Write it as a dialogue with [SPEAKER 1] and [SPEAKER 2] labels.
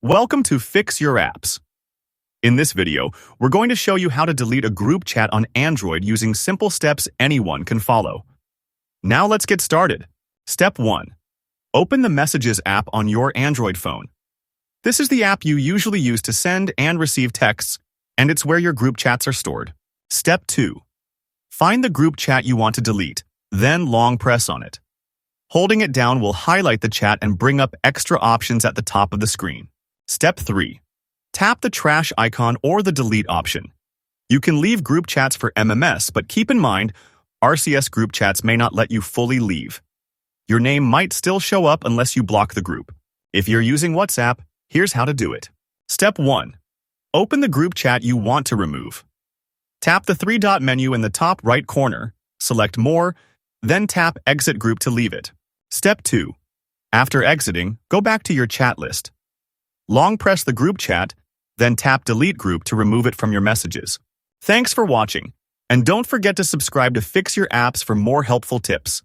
[SPEAKER 1] Welcome to Fix Your Apps. In this video, we're going to show you how to delete a group chat on Android using simple steps anyone can follow. Now let's get started. Step 1. Open the Messages app on your Android phone. This is the app you usually use to send and receive texts, and it's where your group chats are stored. Step 2. Find the group chat you want to delete, then long press on it. Holding it down will highlight the chat and bring up extra options at the top of the screen. Step 3. Tap the trash icon or the delete option. You can leave group chats for MMS, but keep in mind, RCS group chats may not let you fully leave. Your name might still show up unless you block the group. If you're using WhatsApp, here's how to do it. Step 1. Open the group chat you want to remove. Tap the three-dot menu in the top right corner, select More, then tap Exit Group to leave it. Step 2. After exiting, go back to your chat list. Long press the group chat, then tap Delete Group to remove it from your messages. Thanks for watching, and don't forget to subscribe to Fix Your Apps for more helpful tips.